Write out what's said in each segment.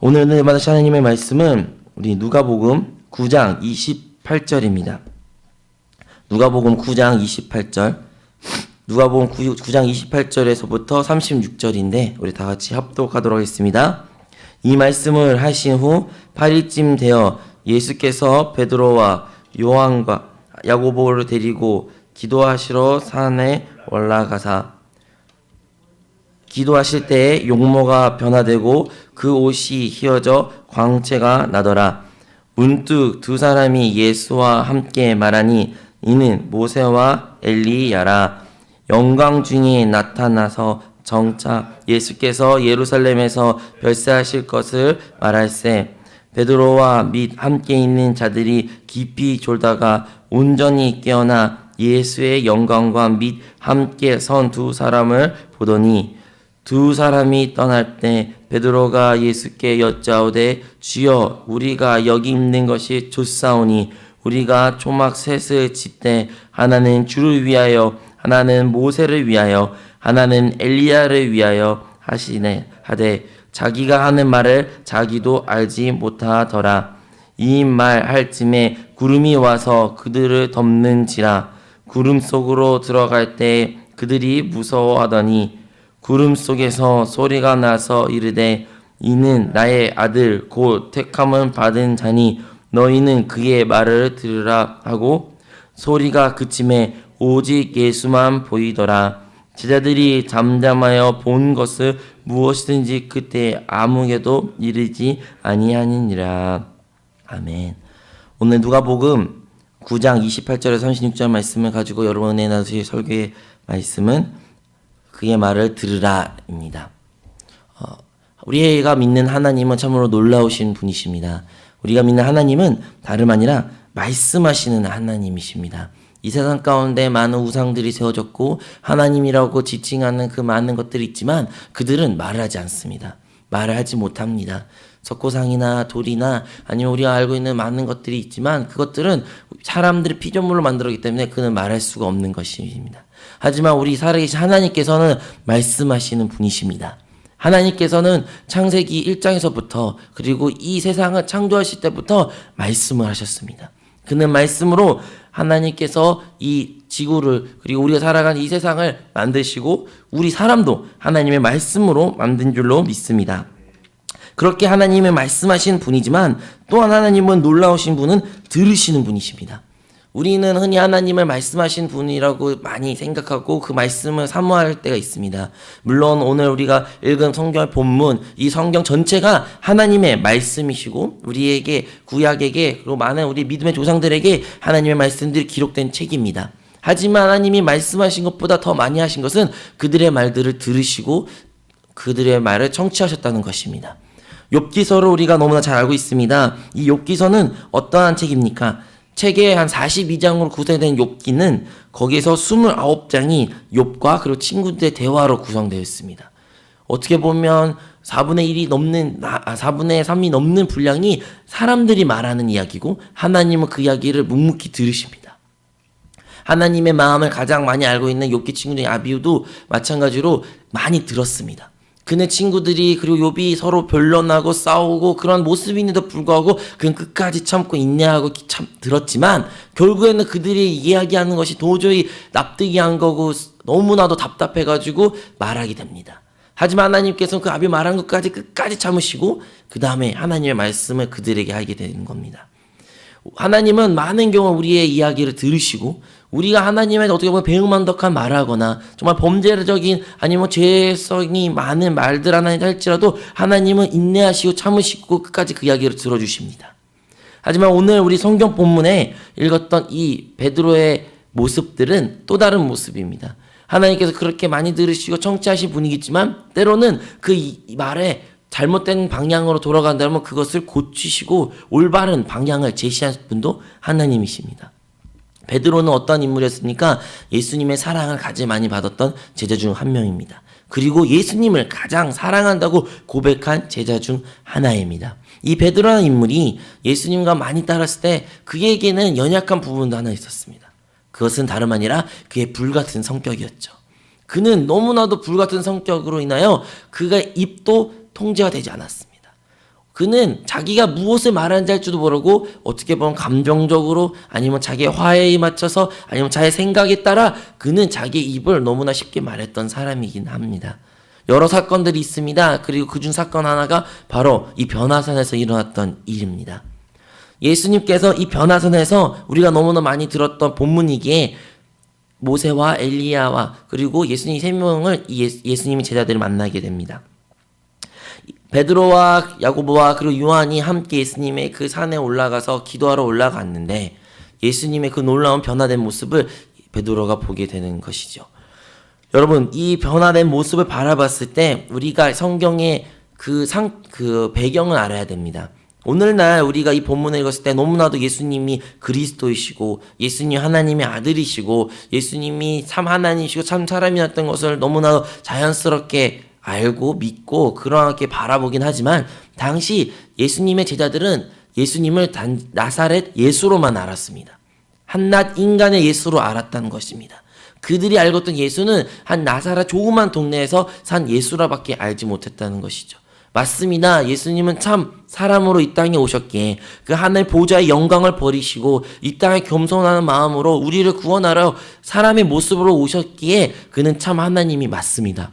오늘 은혜 받으신 하나님의 말씀은 우리 누가복음 9장 28절입니다. 누가복음 9장 28절. 누가복음 9장 28절에서부터 36절인데 우리 다 같이 합독하도록 하겠습니다. 이 말씀을 하신 후 8일쯤 되어 예수께서 베드로와 요한과 야고보를 데리고 기도하시러 산에 올라가사 기도하실 때에 용모가 변화되고 그 옷이 휘어져 광채가 나더라. 문득 두 사람이 예수와 함께 말하니 이는 모세와 엘리야라. 영광 중에 나타나서 정차 예수께서 예루살렘에서 별세하실 것을 말할세. 베드로와 및 함께 있는 자들이 깊이 졸다가 온전히 깨어나 예수의 영광과 및 함께 선 두 사람을 보더니 두 사람이 떠날 때 베드로가 예수께 여짜오되 주여 우리가 여기 있는 것이 좋사오니 우리가 초막 셋을 짓되 하나는 주를 위하여 하나는 모세를 위하여 하나는 엘리야를 위하여 하시네 하되 자기가 하는 말을 자기도 알지 못하더라. 이 말 할 쯤에 구름이 와서 그들을 덮는지라. 구름 속으로 들어갈 때 그들이 무서워하더니 구름 속에서 소리가 나서 이르되 이는 나의 아들 곧 택함을 받은 자니 너희는 그의 말을 들으라 하고 소리가 그침에 오직 예수만 보이더라. 제자들이 잠잠하여 본 것을 무엇이든지 그때 아무에게도 이르지 아니하니라. 아멘. 오늘 누가복음 9장 28절에서 36절 말씀을 가지고 여러분의 나누실 설교의 말씀은 그의 말을 들으라입니다. 우리가 믿는 하나님은 참으로 놀라우신 분이십니다. 우리가 믿는 하나님은 다름 아니라 말씀하시는 하나님이십니다. 이 세상 가운데 많은 우상들이 세워졌고 하나님이라고 지칭하는 그 많은 것들이 있지만 그들은 말을 하지 않습니다. 말을 하지 못합니다. 석고상이나 돌이나 아니면 우리가 알고 있는 많은 것들이 있지만 그것들은 사람들의 피조물로 만들었기 때문에 그는 말할 수가 없는 것입니다. 하지만 우리 살아계신 하나님께서는 말씀하시는 분이십니다. 하나님께서는 창세기 1장에서부터 그리고 이 세상을 창조하실 때부터 말씀을 하셨습니다. 그는 말씀으로 하나님께서 이 지구를 그리고 우리가 살아가는 이 세상을 만드시고 우리 사람도 하나님의 말씀으로 만든 줄로 믿습니다. 그렇게 하나님의 말씀하신 분이지만 또한 하나님은 놀라우신 분은 들으시는 분이십니다. 우리는 흔히 하나님을 말씀하신 분이라고 많이 생각하고 그 말씀을 사모할 때가 있습니다. 물론 오늘 우리가 읽은 성경 본문, 이 성경 전체가 하나님의 말씀이시고 우리에게 구약에게 그리고 많은 우리 믿음의 조상들에게 하나님의 말씀들이 기록된 책입니다. 하지만 하나님이 말씀하신 것보다 더 많이 하신 것은 그들의 말들을 들으시고 그들의 말을 청취하셨다는 것입니다. 욥기서를 우리가 너무나 잘 알고 있습니다. 이 욥기서는 어떠한 책입니까? 책의 한 42장으로 구성된 욥기는 거기에서 29장이 욥과 그리고 친구들의 대화로 구성되어 있습니다. 어떻게 보면 4분의 3이 넘는 분량이 사람들이 말하는 이야기고 하나님은 그 이야기를 묵묵히 들으십니다. 하나님의 마음을 가장 많이 알고 있는 욥기 친구인 아비후도 마찬가지로 많이 들었습니다. 그네 친구들이 그리고 욥이 서로 변론하고 싸우고 그런 모습인데도 불구하고 그는 끝까지 참고 인내하고 참 들었지만 결국에는 그들이 이야기하는 것이 도저히 납득이 안 가고 너무나도 답답해가지고 말하게 됩니다. 하지만 하나님께서는 그 아비 말한 것까지 끝까지 참으시고 그 다음에 하나님의 말씀을 그들에게 하게 되는 겁니다. 하나님은 많은 경우 우리의 이야기를 들으시고 우리가 하나님의 어떻게 보면 배은망덕한 말을 하거나 정말 범죄적인 아니면 죄성이 많은 말들 하나 할지라도 하나님은 인내하시고 참으시고 끝까지 그 이야기를 들어주십니다. 하지만 오늘 우리 성경 본문에 읽었던 이 베드로의 모습들은 또 다른 모습입니다. 하나님께서 그렇게 많이 들으시고 청취하신 분이겠지만 때로는 그 말에 잘못된 방향으로 돌아간다면 그것을 고치시고 올바른 방향을 제시하는 분도 하나님이십니다. 베드로는 어떤 인물이었습니까? 예수님의 사랑을 가장 많이 받았던 제자 중 한 명입니다. 그리고 예수님을 가장 사랑한다고 고백한 제자 중 하나입니다. 이 베드로라는 인물이 예수님과 많이 따랐을 때 그에게는 연약한 부분도 하나 있었습니다. 그것은 다름 아니라 그의 불같은 성격이었죠. 그는 너무나도 불같은 성격으로 인하여 그가 입도 통제가 되지 않았습니다. 그는 자기가 무엇을 말하는지 할 줄도 모르고 어떻게 보면 감정적으로 아니면 자기의 화해에 맞춰서 아니면 자기 생각에 따라 그는 자기의 입을 너무나 쉽게 말했던 사람이긴 합니다. 여러 사건들이 있습니다. 그리고 그중 사건 하나가 바로 이 변화산에서 일어났던 일입니다. 예수님께서 이 변화산에서 우리가 너무나 많이 들었던 본문이기에 모세와 엘리야와 그리고 예수님 3명을 예수님이 제자들을 만나게 됩니다. 베드로와 야고보와 그리고 요한이 함께 예수님의 그 산에 올라가서 기도하러 올라갔는데 예수님의 그 놀라운 변화된 모습을 베드로가 보게 되는 것이죠. 여러분, 이 변화된 모습을 바라봤을 때 우리가 성경의 그 배경을 알아야 됩니다. 오늘날 우리가 이 본문을 읽었을 때 너무나도 예수님이 그리스도이시고 예수님 하나님의 아들이시고 예수님이 참 하나님이시고 참 사람이었던 것을 너무나 자연스럽게 알고 믿고 그렇게 바라보긴 하지만 당시 예수님의 제자들은 예수님을 나사렛 예수로만 알았습니다. 한낱 인간의 예수로 알았다는 것입니다. 그들이 알고 있던 예수는 한 나사렛 조그만 동네에서 산 예수라밖에 알지 못했다는 것이죠. 맞습니다. 예수님은 참 사람으로 이 땅에 오셨기에 그 하나님 보좌의 영광을 버리시고 이 땅에 겸손하는 마음으로 우리를 구원하러 사람의 모습으로 오셨기에 그는 참 하나님이 맞습니다.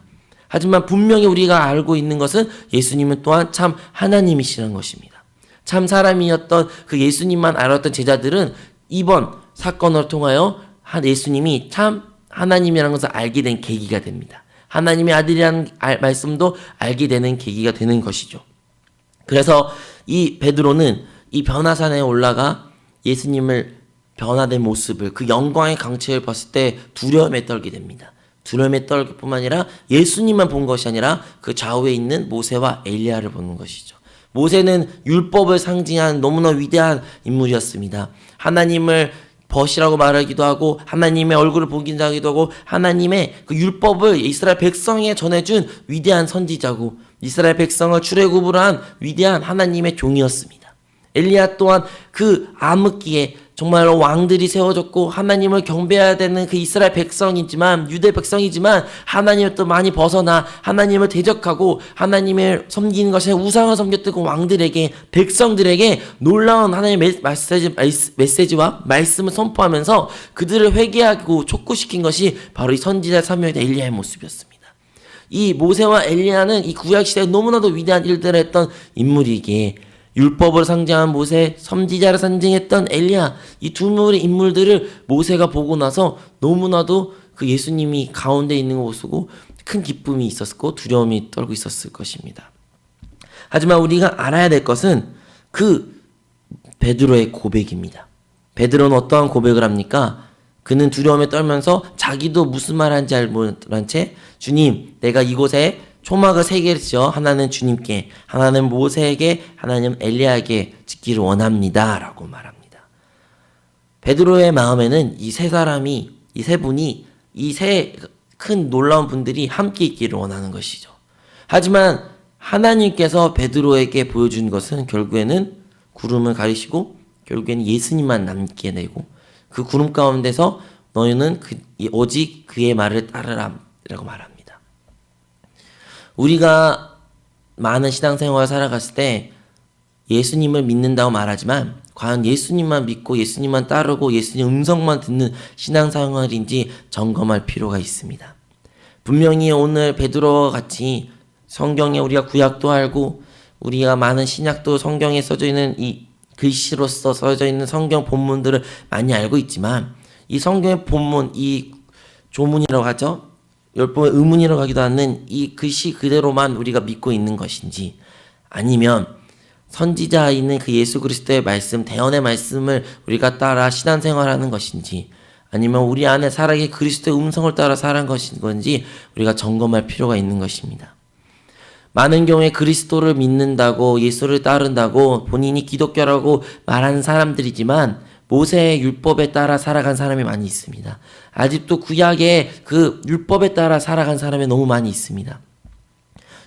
하지만 분명히 우리가 알고 있는 것은 예수님은 또한 참 하나님이시라는 것입니다. 참 사람이었던 그 예수님만 알았던 제자들은 이번 사건을 통하여 예수님이 참 하나님이라는 것을 알게 된 계기가 됩니다. 하나님의 아들이라는 말씀도 알게 되는 계기가 되는 것이죠. 그래서 이 베드로는 이 변화산에 올라가 예수님을 변화된 모습을 그 영광의 강체를 봤을 때 두려움에 떨게 됩니다. 두려움에 떨길 뿐만 아니라 예수님만 본 것이 아니라 그 좌우에 있는 모세와 엘리야를 보는 것이죠. 모세는 율법을 상징한 너무나 위대한 인물이었습니다. 하나님을 벗이라고 말하기도 하고 하나님의 얼굴을 보기도 하기도 하고 하나님의 그 율법을 이스라엘 백성에 전해준 위대한 선지자고 이스라엘 백성을 출애굽을 한 위대한 하나님의 종이었습니다. 엘리야 또한 그 암흑기에 정말로 왕들이 세워졌고 하나님을 경배해야 되는 그 이스라엘 백성이지만 유대 백성이지만 하나님을 또 많이 벗어나 하나님을 대적하고 하나님을 섬기는 것에 우상을 섬겼던 그 왕들에게 백성들에게 놀라운 하나님의 메시지와 말씀을 선포하면서 그들을 회개하고 촉구시킨 것이 바로 이 선지자 사무엘 엘리야의 모습이었습니다. 이 모세와 엘리야는 이 구약시대에 너무나도 위대한 일들을 했던 인물이기에 율법을 상징한 모세, 선지자를 상징했던 엘리야, 이 두 인물들을 모세가 보고 나서 너무나도 그 예수님이 가운데 있는 것을 보고 큰 기쁨이 있었고 두려움이 떨고 있었을 것입니다. 하지만 우리가 알아야 될 것은 그 베드로의 고백입니다. 베드로는 어떠한 고백을 합니까? 그는 두려움에 떨면서 자기도 무슨 말하는지 알 못한 채 주님, 내가 이곳에 초막을 3개를 지어 하나는 주님께, 하나는 모세에게, 하나는 엘리야에게 짓기를 원합니다. 라고 말합니다. 베드로의 마음에는 이 세 사람이, 이 세 분이, 이 세 큰 놀라운 분들이 함께 있기를 원하는 것이죠. 하지만 하나님께서 베드로에게 보여준 것은 결국에는 구름을 가리시고 결국에는 예수님만 남게 되고 그 구름 가운데서 너희는 오직 그의 말을 따르라 라고 말합니다. 우리가 많은 신앙생활을 살아갔을 때 예수님을 믿는다고 말하지만 과연 예수님만 믿고 예수님만 따르고 예수님 음성만 듣는 신앙생활인지 점검할 필요가 있습니다. 분명히 오늘 베드로와 같이 성경에 우리가 구약도 알고 우리가 많은 신약도 성경에 써져 있는 이 글씨로서 써져 있는 성경 본문들을 많이 알고 있지만 이 성경의 본문, 이 조문이라고 하죠. 열번의 의문이라고 하기도 하는 이 글씨 그대로만 우리가 믿고 있는 것인지 아니면 선지자에 있는 그 예수 그리스도의 말씀, 대언의 말씀을 우리가 따라 신앙생활하는 것인지 아니면 우리 안에 살아계 그리스도의 음성을 따라 살아간 것인 건지 우리가 점검할 필요가 있는 것입니다. 많은 경우에 그리스도를 믿는다고 예수를 따른다고 본인이 기독교라고 말하는 사람들이지만 모세의 율법에 따라 살아간 사람이 많이 있습니다. 아직도 구약의 그 율법에 따라 살아간 사람이 너무 많이 있습니다.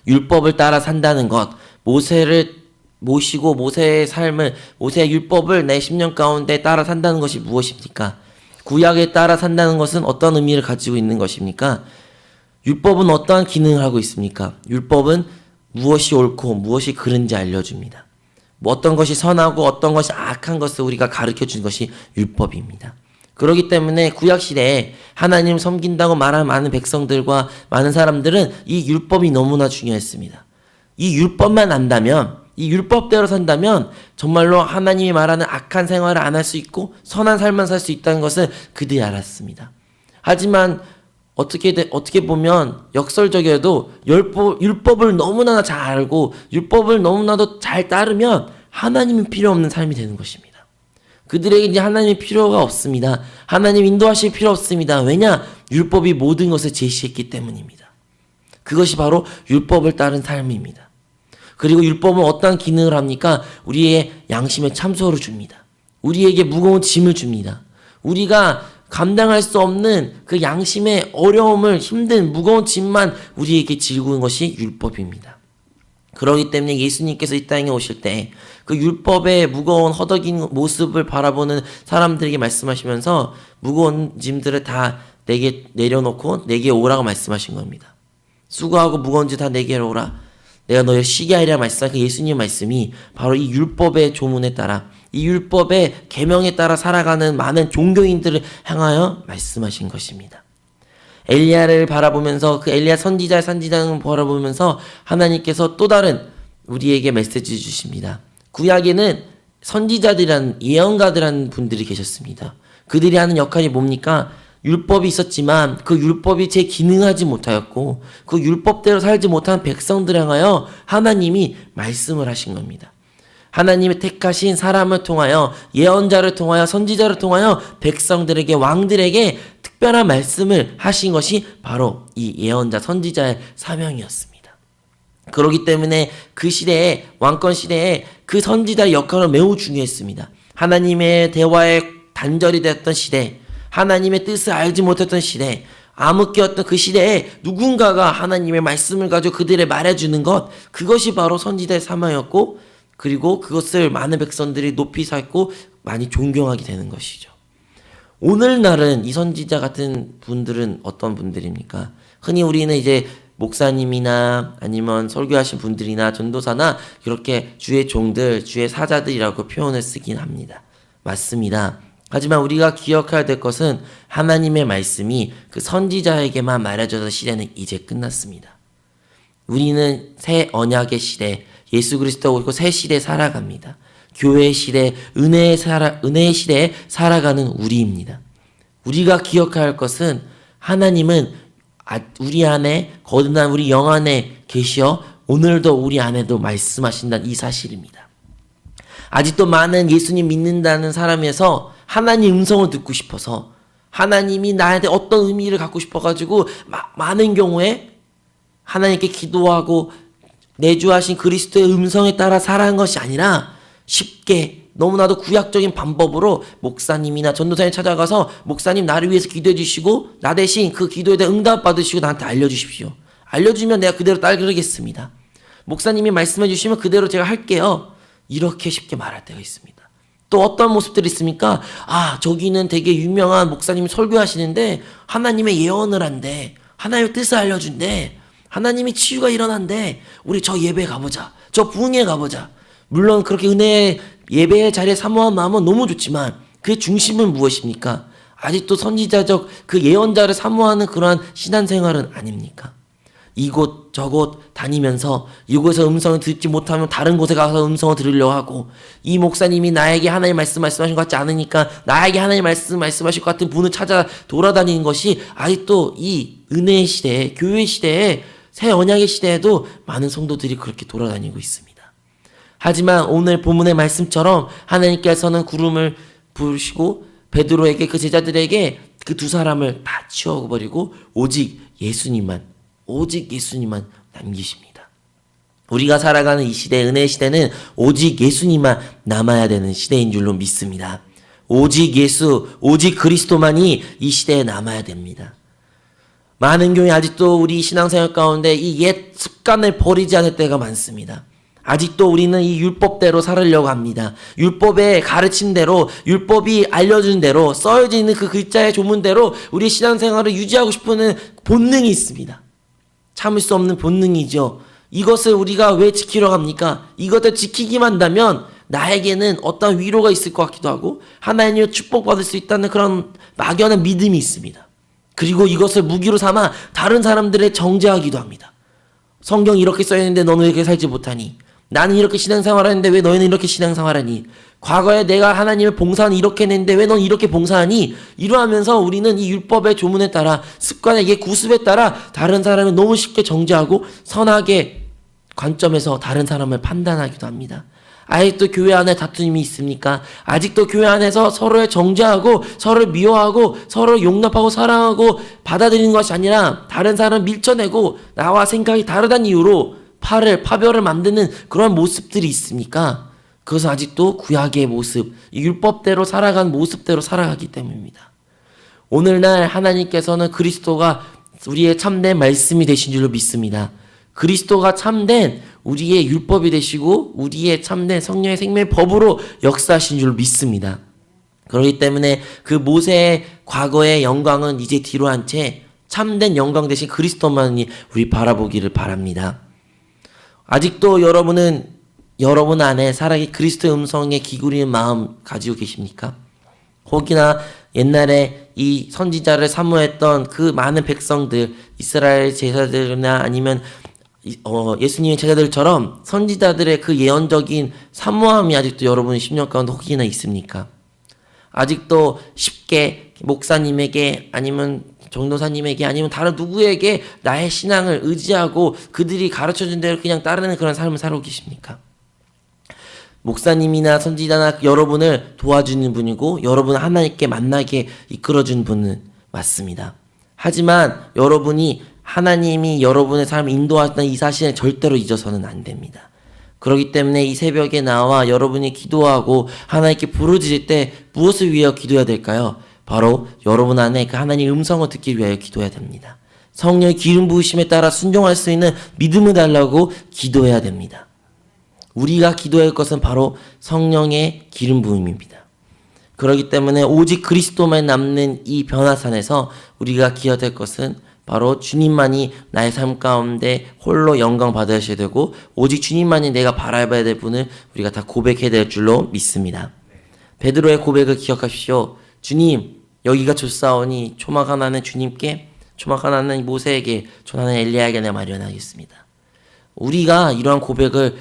율법을 따라 산다는 것, 모세를 모시고 모세의 삶을, 모세의 율법을 내 10년 가운데 따라 산다는 것이 무엇입니까? 구약에 따라 산다는 것은 어떤 의미를 가지고 있는 것입니까? 율법은 어떠한 기능을 하고 있습니까? 율법은 무엇이 옳고 무엇이 그른지 알려줍니다. 뭐 어떤 것이 선하고 어떤 것이 악한 것을 우리가 가르쳐 준 것이 율법입니다. 그렇기 때문에 구약시대에 하나님 섬긴다고 말하는 많은 백성들과 많은 사람들은 이 율법이 너무나 중요했습니다. 이 율법만 안다면, 이 율법대로 산다면 정말로 하나님이 말하는 악한 생활을 안 할 수 있고 선한 삶만 살 수 있다는 것을 그들이 알았습니다. 하지만 어떻게 보면 역설적이어도 율법을 너무나 잘 알고 율법을 너무나도 잘 따르면 하나님이 필요 없는 삶이 되는 것입니다. 그들에게 이제 하나님이 필요가 없습니다. 하나님 인도하실 필요 없습니다. 왜냐? 율법이 모든 것을 제시했기 때문입니다. 그것이 바로 율법을 따른 삶입니다. 그리고 율법은 어떠한 기능을 합니까? 우리의 양심에 참소를 줍니다. 우리에게 무거운 짐을 줍니다. 우리가 감당할 수 없는 그 양심의 어려움을, 힘든 무거운 짐만 우리에게 지고 있는 것이 율법입니다. 그렇기 때문에 예수님께서 이 땅에 오실 때 그 율법의 무거운 허덕인 모습을 바라보는 사람들에게 말씀하시면서 무거운 짐들을 다 내게 내려놓고 내게 오라고 말씀하신 겁니다. 수고하고 무거운 짐 다 내게로 오라. 내가 너를 쉬게 하리라 말씀한 그 예수님 말씀이 바로 이 율법의 조문에 따라, 이 율법의 계명에 따라 살아가는 많은 종교인들을 향하여 말씀하신 것입니다. 엘리야를 바라보면서, 그 엘리야 선지자를 바라보면서 하나님께서 또 다른 우리에게 메시지 주십니다. 구약에는 선지자들이란, 예언가들이라는 분들이 계셨습니다. 그들이 하는 역할이 뭡니까? 율법이 있었지만 그 율법이 제 기능하지 못하였고 그 율법대로 살지 못한 백성들을 향하여 하나님이 말씀을 하신 겁니다. 하나님의 택하신 사람을 통하여, 예언자를 통하여, 선지자를 통하여 백성들에게, 왕들에게 특별한 말씀을 하신 것이 바로 이 예언자, 선지자의 사명이었습니다. 그렇기 때문에 그 시대에, 왕권 시대에 그 선지자의 역할은 매우 중요했습니다. 하나님의 대화에 단절이 되었던 시대, 하나님의 뜻을 알지 못했던 시대, 암흑기였던 그 시대에 누군가가 하나님의 말씀을 가지고 그들에 말해주는 것, 그것이 바로 선지자의 사명이었고, 그리고 그것을 많은 백성들이 높이 살고 많이 존경하게 되는 것이죠. 오늘날은 이 선지자 같은 분들은 어떤 분들입니까? 흔히 우리는 이제 목사님이나 아니면 설교하신 분들이나 전도사나 이렇게 주의 종들, 주의 사자들이라고 표현을 쓰긴 합니다. 맞습니다. 하지만 우리가 기억해야 될 것은 하나님의 말씀이 그 선지자에게만 말해줘서 시대는 이제 끝났습니다. 우리는 새 언약의 시대, 예수 그리스도가 오고 새 시대에 살아갑니다. 교회의 시대, 은혜의 시대에 살아가는 우리입니다. 우리가 기억해야 할 것은 하나님은 우리 안에, 거듭난 우리 영 안에 계시어 오늘도 우리 안에도 말씀하신다는 이 사실입니다. 아직도 많은 예수님 믿는다는 사람에서 하나님 음성을 듣고 싶어서, 하나님이 나한테 어떤 의미를 갖고 싶어가지고 많은 경우에 하나님께 기도하고 내주하신 그리스도의 음성에 따라 살아가는 것이 아니라 쉽게 너무나도 구약적인 방법으로 목사님이나 전도사님 찾아가서 목사님 나를 위해서 기도해 주시고 나 대신 그 기도에 대해 응답 받으시고 나한테 알려주십시오. 알려주면 내가 그대로 따르겠습니다. 목사님이 말씀해 주시면 그대로 제가 할게요. 이렇게 쉽게 말할 때가 있습니다. 또 어떤 모습들이 있습니까? 저기는 되게 유명한 목사님이 설교하시는데 하나님의 예언을 한대. 하나님의 뜻을 알려준대. 하나님이 치유가 일어난대. 우리 저 예배 가보자. 저 부흥회 가보자. 물론 그렇게 은혜의 예배의 자리에 사모한 마음은 너무 좋지만 그 중심은 무엇입니까? 아직도 선지자적 그 예언자를 사모하는 그러한 신앙생활은 아닙니까? 이곳 저곳 다니면서 이곳에서 음성을 듣지 못하면 다른 곳에 가서 음성을 들으려고 하고, 이 목사님이 나에게 하나님 말씀하신 것 같지 않으니까 나에게 하나님 말씀하실 것 같은 분을 찾아 돌아다니는 것이 아직도 이 은혜의 시대에, 교회 시대에, 새 언약의 시대에도 많은 성도들이 그렇게 돌아다니고 있습니다. 하지만 오늘 본문의 말씀처럼 하나님께서는 구름을 부르시고 베드로에게, 그 제자들에게 그 두 사람을 다 치워버리고 오직 예수님만 남기십니다. 우리가 살아가는 이 시대, 은혜의 시대는 오직 예수님만 남아야 되는 시대인 줄로 믿습니다. 오직 예수, 오직 그리스도만이 이 시대에 남아야 됩니다. 많은 교회 아직도 우리 신앙생활 가운데 이 옛 습관을 버리지 않을 때가 많습니다. 아직도 우리는 이 율법대로 살으려고 합니다. 율법의 가르침대로, 율법이 알려준 대로, 써져 있는 그 글자의 조문대로 우리 신앙생활을 유지하고 싶은 본능이 있습니다. 참을 수 없는 본능이죠. 이것을 우리가 왜 지키려고 합니까? 이것을 지키기만 한다면 나에게는 어떤 위로가 있을 것 같기도 하고 하나님의 축복받을 수 있다는 그런 막연한 믿음이 있습니다. 그리고 이것을 무기로 삼아 다른 사람들의 정죄하기도 합니다. 성경이 이렇게 써있는데 너는 왜 이렇게 살지 못하니? 나는 이렇게 신앙생활하는데 왜 너희는 이렇게 신앙생활하니? 과거에 내가 하나님을 봉사는 이렇게 했는데 왜 넌 이렇게 봉사하니? 이러하면서 우리는 이 율법의 조문에 따라 습관의 이 구습에 따라 다른 사람을 너무 쉽게 정죄하고 선하게 관점에서 다른 사람을 판단하기도 합니다. 아직도 교회 안에 다툼이 있습니까? 아직도 교회 안에서 서로의 정죄하고 서로를 미워하고 서로를 용납하고 사랑하고 받아들이는 것이 아니라 다른 사람을 밀쳐내고 나와 생각이 다르다는 이유로 파별을 만드는 그런 모습들이 있습니까? 그것은 아직도 구약의 모습, 율법대로 살아간 모습대로 살아가기 때문입니다. 오늘날 하나님께서는 그리스도가 우리의 참된 말씀이 되신 줄로 믿습니다. 그리스도가 참된 우리의 율법이 되시고 우리의 참된 성령의 생명의 법으로 역사하신 줄 믿습니다. 그렇기 때문에 그 모세의 과거의 영광은 이제 뒤로 한 채 참된 영광 대신 그리스도만이 우리 바라보기를 바랍니다. 아직도 여러분은 여러분 안에 살아계 그리스도의 음성에 기울이는 마음 가지고 계십니까? 혹이나 옛날에 이 선지자를 사모했던 그 많은 백성들, 이스라엘 제사들이나 아니면 예수님의 제자들처럼 선지자들의 그 예언적인 사모함이 아직도 여러분의 심령 가운데 혹이나 있습니까? 아직도 쉽게 목사님에게 아니면 전도사님에게 아니면 다른 누구에게 나의 신앙을 의지하고 그들이 가르쳐준 대로 그냥 따르는 그런 삶을 살고 계십니까? 목사님이나 선지자나 여러분을 도와주는 분이고 여러분을 하나님께 만나게 이끌어준 분은 맞습니다. 하지만 여러분이 하나님이 여러분의 삶을 인도하시는 이 사실을 절대로 잊어서는 안 됩니다. 그렇기 때문에 이 새벽에 나와 여러분이 기도하고 하나님께 부르짖을 때 무엇을 위하여 기도해야 될까요? 바로 여러분 안에 그 하나님의 음성을 듣기 위하여 기도해야 됩니다. 성령의 기름 부으심에 따라 순종할 수 있는 믿음을 달라고 기도해야 됩니다. 우리가 기도할 것은 바로 성령의 기름 부음입니다. 그렇기 때문에 오직 그리스도만 남는 이 변화산에서 우리가 기억할 것은 바로 주님만이 나의 삶 가운데 홀로 영광 받으셔야 되고 오직 주님만이 내가 바라봐야 될 분을 우리가 다 고백해야 될 줄로 믿습니다. 베드로의 고백을 기억하십시오. 주님, 여기가 좋사오니 초막 하나는 주님께, 초막 하나는 모세에게, 하나는 엘리야에게 내가 마련하겠습니다. 우리가 이러한 고백을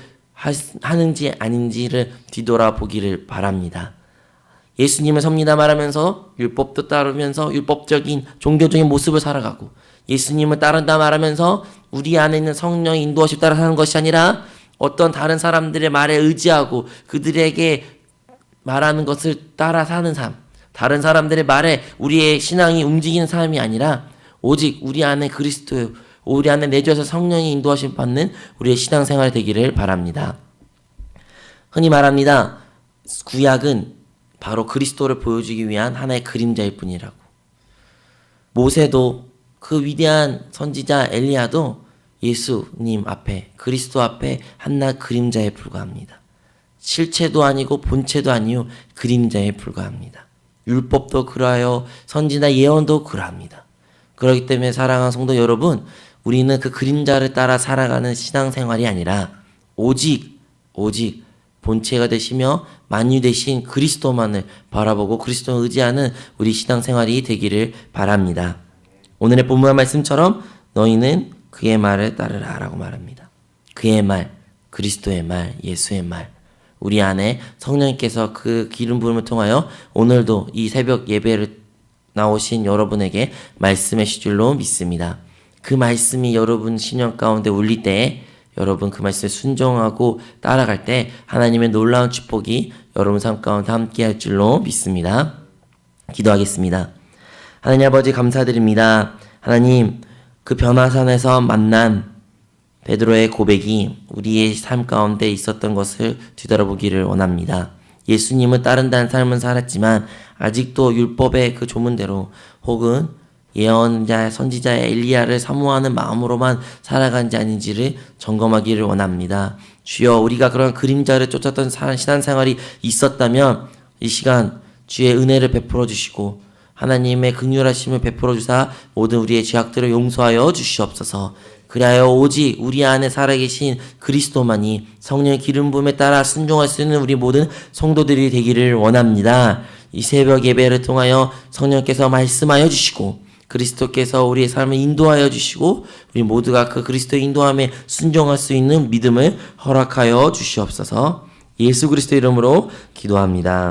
하는지 아닌지를 뒤돌아보기를 바랍니다. 예수님을 섭니다 말하면서 율법도 따르면서 율법적인 종교적인 모습을 살아가고 예수님을 따른다 말하면서 우리 안에 있는 성령의 인도하심 따라 사는 것이 아니라 어떤 다른 사람들의 말에 의지하고 그들에게 말하는 것을 따라 사는 삶, 다른 사람들의 말에 우리의 신앙이 움직이는 삶이 아니라 오직 우리 안에 그리스도, 우리 안에 내주에서 성령이 인도하심 받는 우리의 신앙생활이 되기를 바랍니다. 흔히 말합니다. 구약은 바로 그리스도를 보여주기 위한 하나의 그림자일 뿐이라고. 모세도 그 위대한 선지자 엘리야도 예수님 앞에, 그리스도 앞에 한낱 그림자에 불과합니다. 실체도 아니고 본체도 아니요 그림자에 불과합니다. 율법도 그러하여 선지나 예언도 그러합니다. 그렇기 때문에 사랑하는 성도 여러분, 우리는 그 그림자를 따라 살아가는 신앙생활이 아니라 오직 본체가 되시며 만유 되신 그리스도만을 바라보고 그리스도를 의지하는 우리 신앙생활이 되기를 바랍니다. 오늘의 본문 말씀처럼 너희는 그의 말을 따르라 라고 말합니다. 그의 말, 그리스도의 말, 예수의 말, 우리 안에 성령님께서 그 기름 부음을 통하여 오늘도 이 새벽 예배를 나오신 여러분에게 말씀해 주실 줄로 믿습니다. 그 말씀이 여러분 신령 가운데 울릴 때에 여러분 그 말씀에 순종하고 따라갈 때 하나님의 놀라운 축복이 여러분 삶 가운데 함께 할 줄로 믿습니다. 기도하겠습니다. 하나님 아버지 감사드립니다. 하나님 그 변화산에서 만난 베드로의 고백이 우리의 삶 가운데 있었던 것을 뒤돌아보기를 원합니다. 예수님을 따른다는 삶은 살았지만 아직도 율법의 그 조문대로 혹은 예언자, 선지자 엘리야를 사모하는 마음으로만 살아간지 아닌지를 점검하기를 원합니다. 주여, 우리가 그런 그림자를 쫓았던 신앙생활이 있었다면 이 시간 주의 은혜를 베풀어 주시고 하나님의 긍휼하심을 베풀어 주사 모든 우리의 죄악들을 용서하여 주시옵소서. 그리하여 오직 우리 안에 살아계신 그리스도만이 성령의 기름 부음에 따라 순종할 수 있는 우리 모든 성도들이 되기를 원합니다. 이 새벽 예배를 통하여 성령께서 말씀하여 주시고 그리스도께서 우리의 삶을 인도하여 주시고 우리 모두가 그 그리스도의 인도함에 순종할 수 있는 믿음을 허락하여 주시옵소서. 예수 그리스도 이름으로 기도합니다.